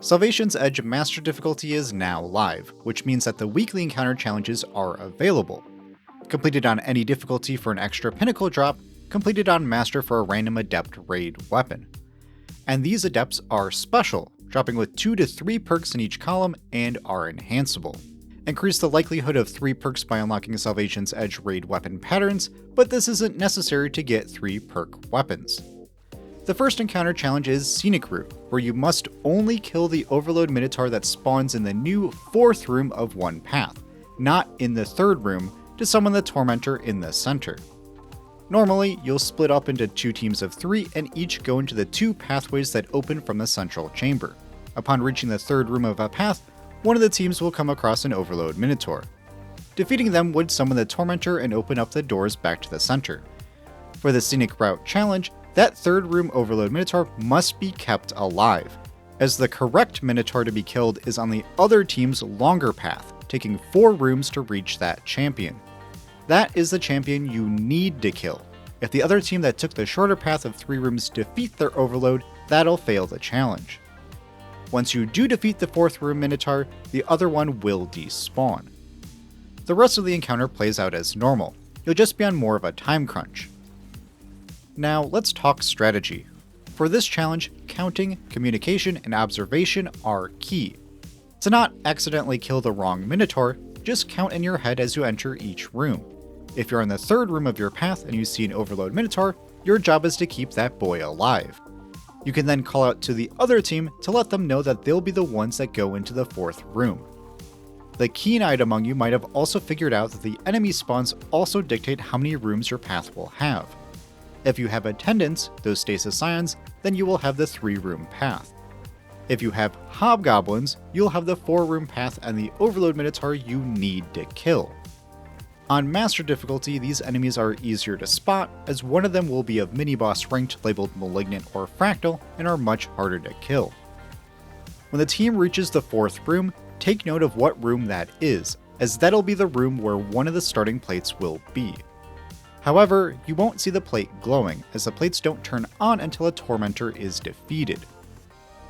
Salvation's Edge Master difficulty is now live, which means that the weekly encounter challenges are available. Completed on any difficulty for an extra pinnacle drop, completed on Master for a random Adept raid weapon. And these Adepts are special, dropping with 2 to 3 perks in each column and are enhanceable. Increase the likelihood of 3 perks by unlocking Salvation's Edge raid weapon patterns, but this isn't necessary to get 3 perk weapons. The first encounter challenge is Scenic Route, where you must only kill the Overload Minotaur that spawns in the new 4th room of one path, not in the 3rd room, to summon the Tormentor in the center. Normally, you'll split up into 2 teams of 3 and each go into the 2 pathways that open from the central chamber. Upon reaching the 3rd room of a path, one of the teams will come across an Overload Minotaur. Defeating them would summon the Tormentor and open up the doors back to the center. For the Scenic Route challenge, that 3rd room Overload Minotaur must be kept alive, as the correct Minotaur to be killed is on the other team's longer path, taking 4 rooms to reach that champion. That is the champion you need to kill. If the other team that took the shorter path of 3 rooms defeat their Overload, that'll fail the challenge. Once you do defeat the 4th room Minotaur, the other one will despawn. The rest of the encounter plays out as normal, you'll just be on more of a time crunch. Now let's talk strategy. For this challenge, counting, communication, and observation are key. To not accidentally kill the wrong Minotaur, just count in your head as you enter each room. If you're in the 3rd room of your path and you see an Overload Minotaur, your job is to keep that boy alive. You can then call out to the other team to let them know that they'll be the ones that go into the 4th room. The keen-eyed among you might have also figured out that the enemy spawns also dictate how many rooms your path will have. If you have attendants, those stasis scions, then you will have the 3-room path. If you have hobgoblins, you'll have the 4-room path and the Overload Minotaur you need to kill. On Master difficulty, these enemies are easier to spot, as one of them will be of mini-boss ranked labeled Malignant or Fractal and are much harder to kill. When the team reaches the 4th room, take note of what room that is, as that'll be the room where one of the starting plates will be. However, you won't see the plate glowing, as the plates don't turn on until a Tormentor is defeated.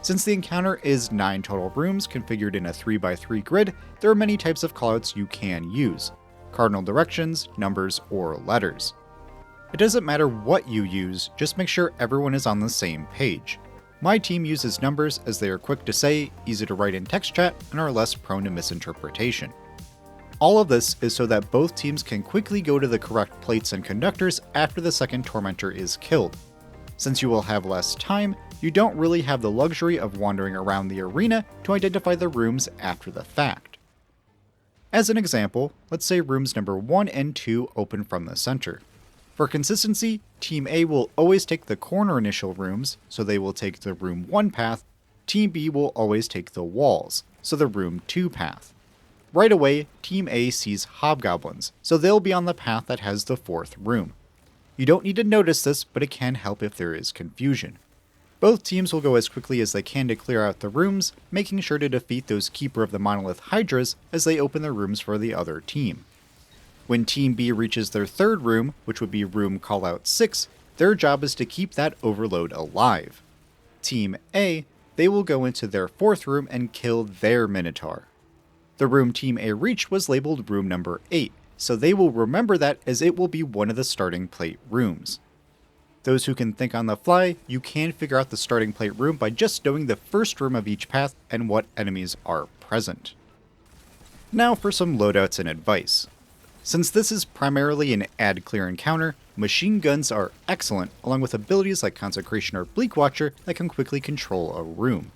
Since the encounter is 9 total rooms configured in a 3x3 grid, there are many types of callouts you can use: cardinal directions, numbers, or letters. It doesn't matter what you use, just make sure everyone is on the same page. My team uses numbers as they are quick to say, easy to write in text chat, and are less prone to misinterpretation. All of this is so that both teams can quickly go to the correct plates and conductors after the second Tormentor is killed. Since you will have less time, you don't really have the luxury of wandering around the arena to identify the rooms after the fact. As an example, let's say rooms number 1 and 2 open from the center. For consistency, Team A will always take the corner initial rooms, so they will take the room 1 path. Team B will always take the walls, so the room 2 path. Right away, Team A sees hobgoblins, so they'll be on the path that has the 4th room. You don't need to notice this, but it can help if there is confusion. Both teams will go as quickly as they can to clear out the rooms, making sure to defeat those Keeper of the Monolith Hydras as they open the rooms for the other team. When Team B reaches their 3rd room, which would be room callout 6, their job is to keep that Overload alive. Team A, they will go into their 4th room and kill their Minotaur. The room Team A reached was labeled room number 8, so they will remember that as it will be one of the starting plate rooms. Those who can think on the fly, you can figure out the starting plate room by just knowing the first room of each path and what enemies are present. Now for some loadouts and advice. Since this is primarily an ad clear encounter, machine guns are excellent, along with abilities like Consecration or Bleak Watcher that can quickly control a room.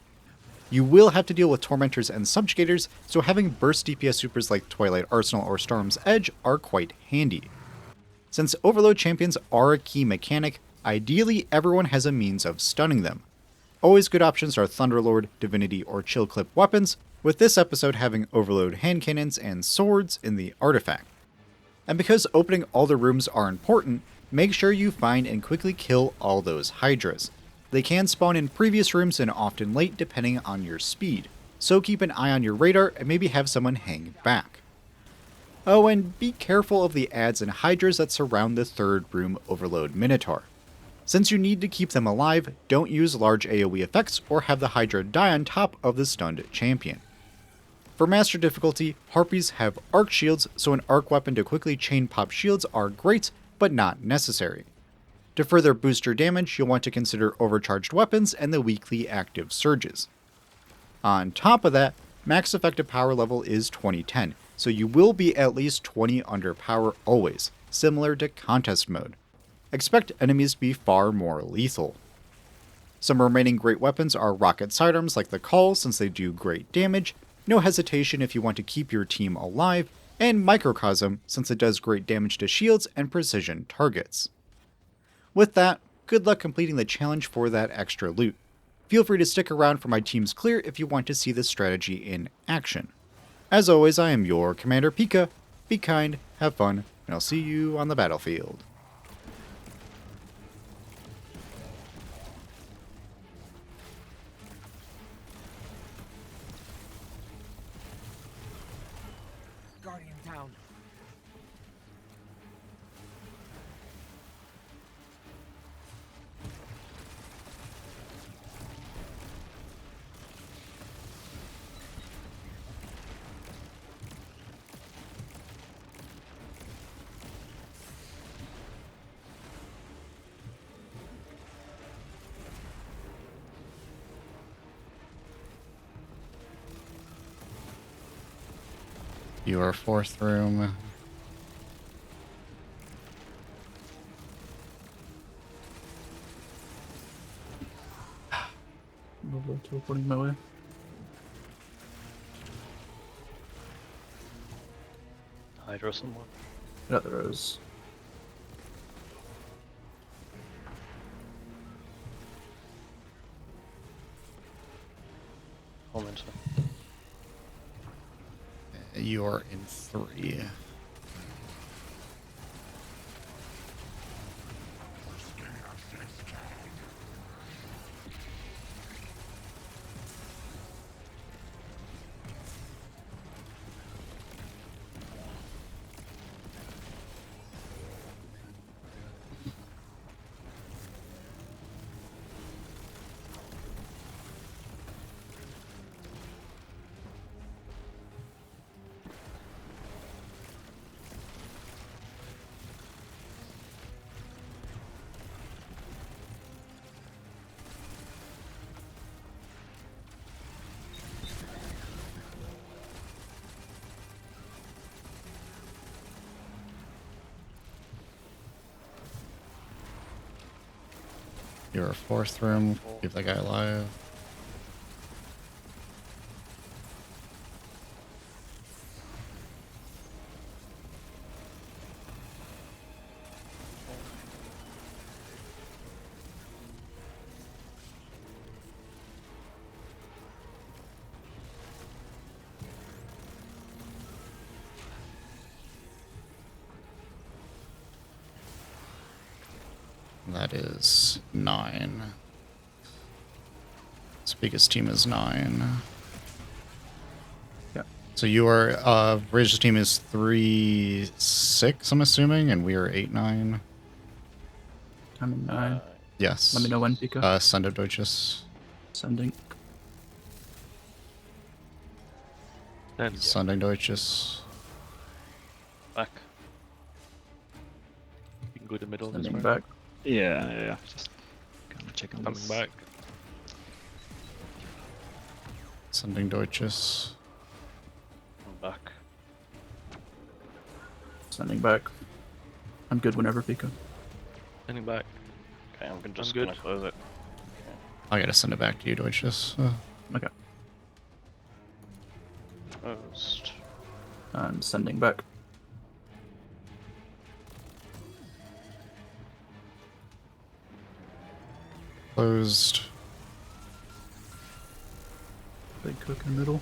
You will have to deal with Tormentors and Subjugators, so having burst DPS supers like Twilight Arsenal or Storm's Edge are quite handy. Since Overload champions are a key mechanic, ideally everyone has a means of stunning them. Always good options are Thunderlord, Divinity, or Chill Clip weapons, with this episode having Overload hand cannons and swords in the artifact. And because opening all the rooms are important, make sure you find and quickly kill all those Hydras. They can spawn in previous rooms and often late depending on your speed, so keep an eye on your radar and maybe have someone hang back. Oh, and be careful of the ads and Hydras that surround the 3rd room Overload Minotaur. Since you need to keep them alive, don't use large AoE effects or have the Hydra die on top of the stunned champion. For Master difficulty, Harpies have arc shields, so an arc weapon to quickly chain pop shields are great, but not necessary. To further boost your damage, you'll want to consider overcharged weapons and the weekly active surges. On top of that, max effective power level is 2010, so you will be at least 20 under power always, similar to contest mode. Expect enemies to be far more lethal. Some remaining great weapons are rocket sidearms like the Call, since they do great damage, no hesitation if you want to keep your team alive, and Microcosm since it does great damage to shields and precision targets. With that, good luck completing the challenge for that extra loot. Feel free to stick around for my team's clear if you want to see this strategy in action. As always, I am your Commander Pika. Be kind, have fun, and I'll see you on the battlefield. Guardian down. Your fourth room. Teleporting my way. Hydra someone. Yeah, there is. Home into. You're in 3. Your fourth room. Keep that guy alive. That is 9. Its biggest team is 9. Yeah. So your Rage team is 3-6, I'm assuming, and we are 8-9. I'm in 9. Yes. Let me know when, Pika. Send it Deutsches. Sending. Then Sending Deutsches. back. You can go to the middle of this Sending round. back. Yeah. Just kind of checking Coming this. back. Sending Deutsches. I'm back. Sending back. I'm good whenever, Pika. Sending back. Okay, I'm just good. gonna close it. I gotta send it back to you, Deutsches. Okay. Closed. I'm sending back. Closed. Big cook in the middle.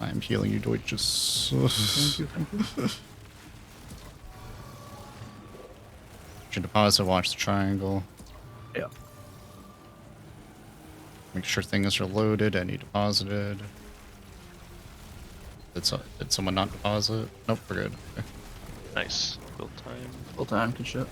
I'm healing you, Deutsches. Thank you, thank you. Should deposit, watch the triangle. Yeah. Make sure things are loaded, any deposited. Did someone not deposit? Nope, we're good. Okay. Nice. Full time. Full time, good shit.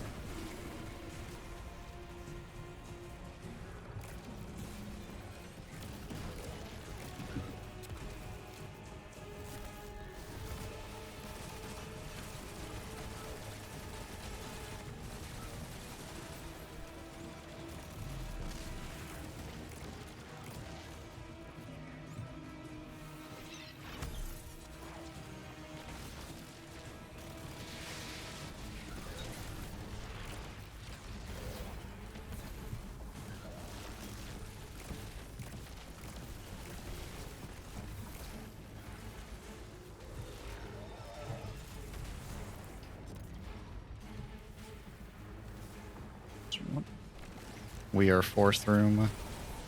We are fourth room.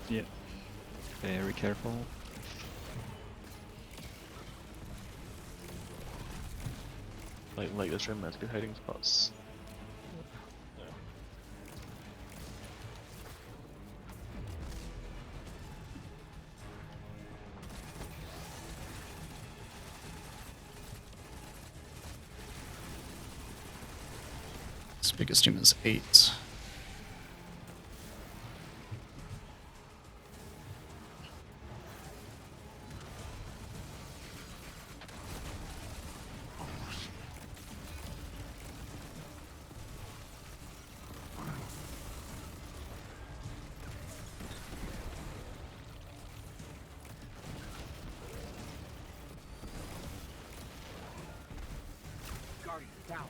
Yeah. Very careful. Like this room has good hiding spots. This biggest team is 8. Guardian down.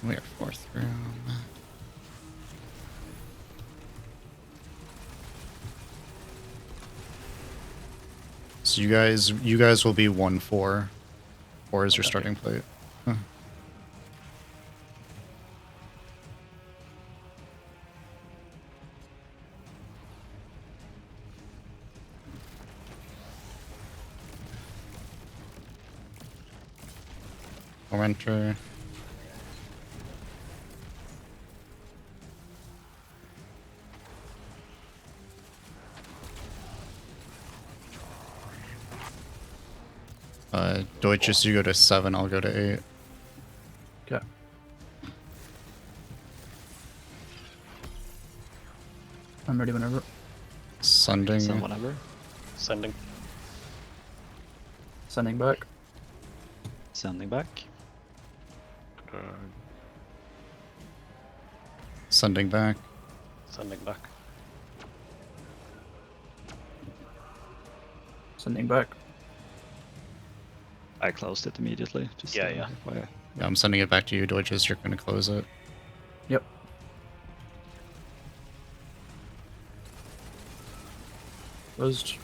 We are fourth room. So you guys will be 1-4. 4 is your starting plate. Huh. I'll enter. Deutsches, you go to 7, I'll go to 8. Okay. I'm ready whenever. Sending. Send whatever. Sending. Sending back. Sending back. Sending back. Sending back. Sending back. I closed it immediately. Just Yeah. FYI. Yeah, I'm sending it back to you, Deutsches. You're going to close it. Yep. Closed.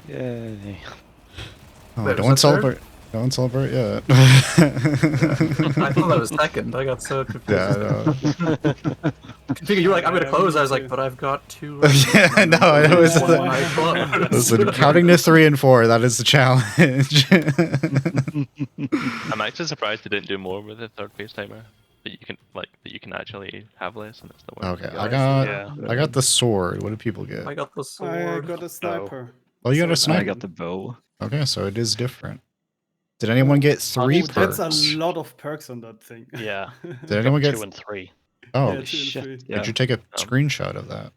Yay. Oh, Wait, was don't that celebrate. Don't celebrate yet. I thought that was second. I got so confused. Yeah, I Figured you were like, I'm gonna close. I was like, but I've got 2. Yeah, no, it was One when I close. Listen, counting to 3 and 4, that is the challenge. I'm actually surprised they didn't do more with the third phase timer. That you can actually have less and it's the work. Okay, Yeah. I got the sword. What do people get? I got the I sword. got a sniper. Oh, you got a So sniper. I got the bow. Okay, so it is different. Did anyone get 3 Oh, perks? that's a lot of perks on that thing. Yeah. Did anyone get? 2 and 3. Oh, Yeah, 2 and shit. 3. Yeah. could you take a screenshot of that?